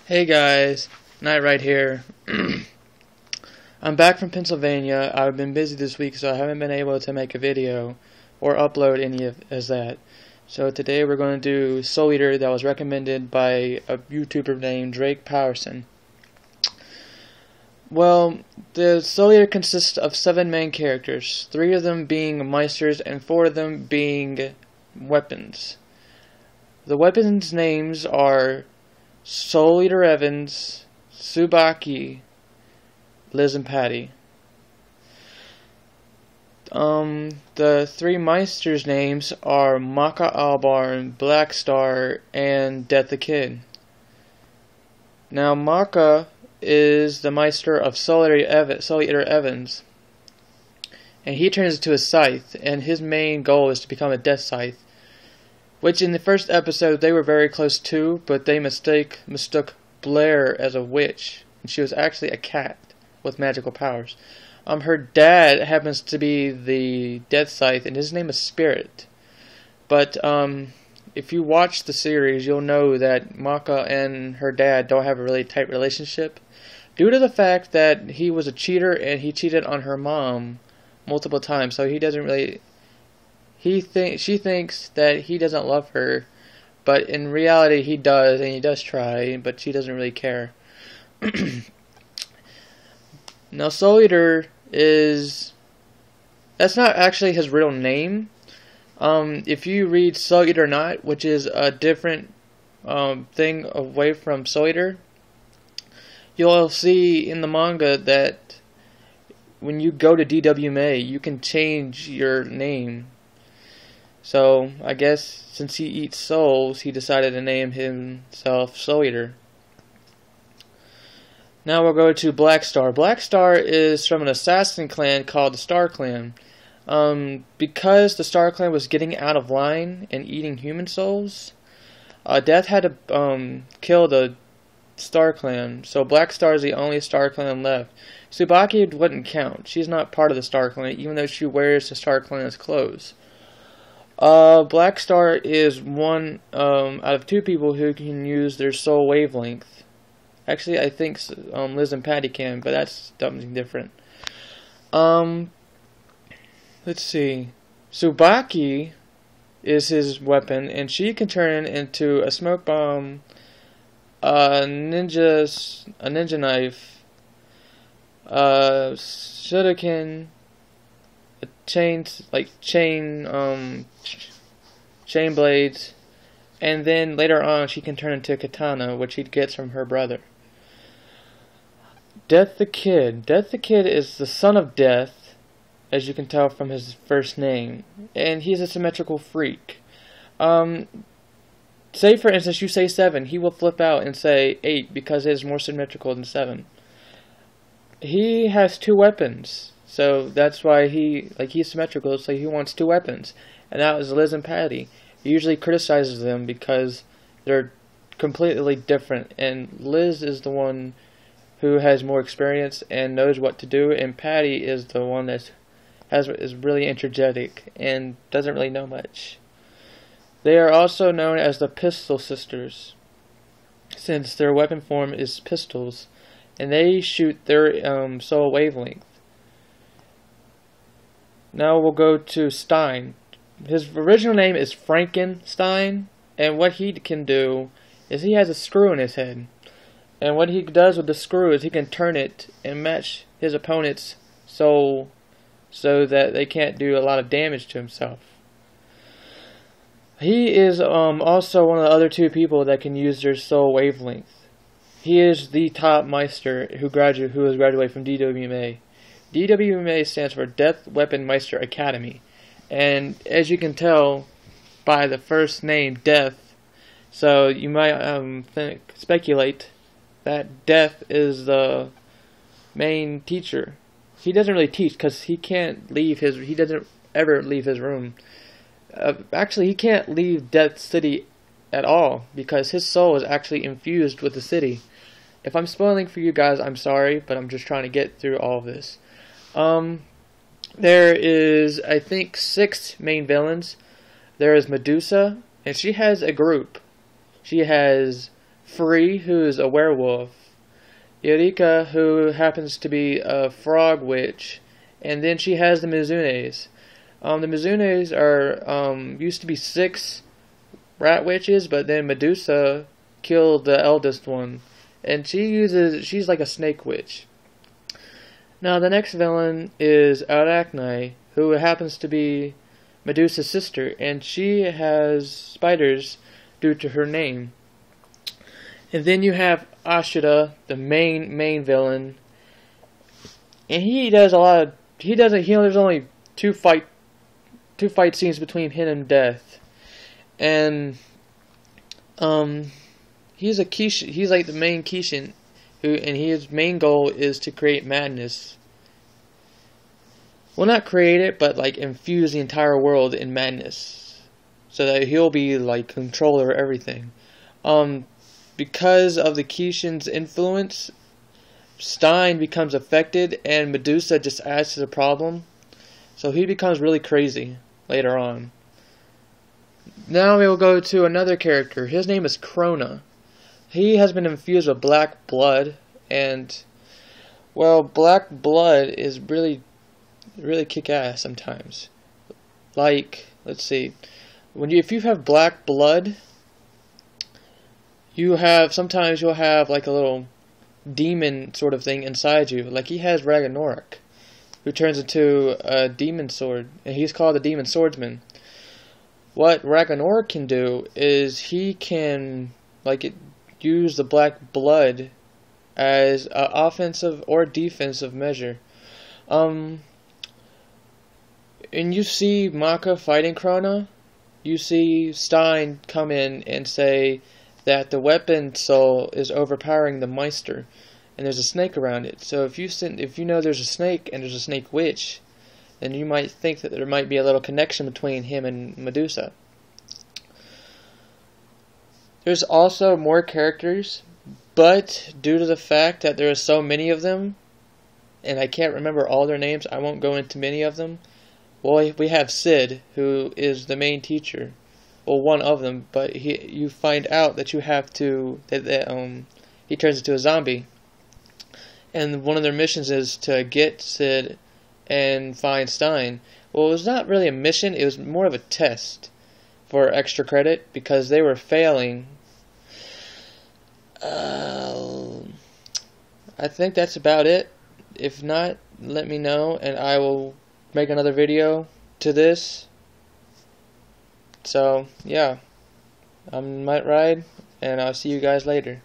Hey guys, Night right here. I'm back from Pennsylvania. I've been busy this week, so I haven't been able to make a video or upload any of as that. So today we're going to do Soul Eater that was recommended by a YouTuber named Drake Powerson. Well, the Soul Eater consists of 7 main characters, 3 of them being Meisters and 4 of them being weapons. The weapons' names are Soul Eater Evans, Tsubaki, Liz, and Patty. The 3 Meisters' names are Maka Albarn, Blackstar, and Death the Kid. Now, Maka is the Meister of Soul Eater Evans, and he turns into a scythe, and his main goal is to become a death scythe, which in the first episode they were very close to, but they mistook Blair as a witch, and she was actually a cat with magical powers. Her dad happens to be the Death Scythe, and his name is Spirit. But if you watch the series, you'll know that Maka and her dad don't have a really tight relationship, due to the fact that he was a cheater and he cheated on her mom multiple times. So he doesn't really. She thinks that he doesn't love her, but in reality he does, and he does try, but she doesn't really care. Now, Soul Eater that's not actually his real name. If you read Soul Eater Not, which is a different thing away from Soul Eater, you'll see in the manga that when you go to DWMA, you can change your name. So, I guess since he eats souls, he decided to name himself Soul Eater. Now we'll go to Blackstar. Blackstar is from an assassin clan called the Star Clan. Because the Star Clan was getting out of line and eating human souls, Death had to kill the Star Clan, so Blackstar is the only Star Clan left. Tsubaki wouldn't count. She's not part of the Star Clan, even though she wears the Star Clan's clothes. Blackstar is one out of 2 people who can use their soul wavelength. Actually, I think Liz and Patty can, but that's something different. Let's see. Tsubaki is his weapon, and she can turn into a smoke bomb, a ninja knife, shuriken, a chain blades, and then later on she can turn into a katana, which she gets from her brother. Death the Kid. Death the Kid is the son of Death, as you can tell from his first name, and he's a symmetrical freak. Say for instance you say 7, he will flip out and say 8 because it is more symmetrical than 7. He has 2 weapons, so that's why he's symmetrical, so he wants 2 weapons, and that was Liz and Patty. He usually criticizes them because they're completely different, and Liz is the one who has more experience and knows what to do, and Patty is the one that is really energetic and doesn't really know much. They are also known as the Pistol Sisters, since their weapon form is pistols, and they shoot their soul wavelength. Now we'll go to Stein. His original name is Frankenstein, and what he can do is he has a screw in his head. And what he does with the screw is he can turn it and match his opponent's soul so that they can't do a lot of damage to himself. He is also one of the other 2 people that can use their soul wavelength. He is the top Meister who has graduated from DWMA. DWMA stands for Death Weapon Meister Academy. And as you can tell by the first name, Death, so you might speculate that Death is the main teacher. He doesn't really teach because he doesn't ever leave his room. Actually, he can't leave Death City at all because his soul is actually infused with the city. If I'm spoiling for you guys, I'm sorry, but I'm just trying to get through all of this. There is, I think, 6 main villains. There is Medusa, and she has a group. She has Free, who is a werewolf, Eureka, who happens to be a frog witch, and then she has the Mizunes. The Mizunes are used to be 6 rat witches, but then Medusa killed the eldest one, and she's like a snake witch. Now the next villain is Arachne, who happens to be Medusa's sister, and she has spiders due to her name. And then you have Ashura, the main villain, and he does a lot of there's only two fight scenes between him and Death, and he's like the main Kishin, and his main goal is to create madness. Well, not create it, but like infuse the entire world in madness, so that he'll be like controller of everything. Because of the Kishin's influence, Stein becomes affected, and Medusa just adds to the problem. So he becomes really crazy later on. Now we will go to another character. His name is Krona. He has been infused with black blood, and well, black blood is really kick-ass sometimes. Like, let's see, if you have black blood, sometimes you'll have like a little demon sort of thing inside you. Like he has Ragnarok, who turns into a demon sword, and he's called the Demon Swordsman. What Ragnarok can do is he can use the black blood as an offensive or defensive measure. And you see Maka fighting Krona. You see Stein come in and say that the weapon soul is overpowering the Meister, and there's a snake around it. So if you know there's a snake and there's a snake witch, then you might think that there might be a little connection between him and Medusa. There's also more characters, but due to the fact that there are so many of them, and I can't remember all their names, I won't go into many of them. Well, we have Sid, who is the main teacher. Well, one of them, but you find out that you have to he turns into a zombie, and one of their missions is to get Sid and find Stein. Well, it was not really a mission; it was more of a test for extra credit because they were failing. I think that's about it. If not, let me know, and I will make another video to this. So, yeah, I'm Might Ride, and I'll see you guys later.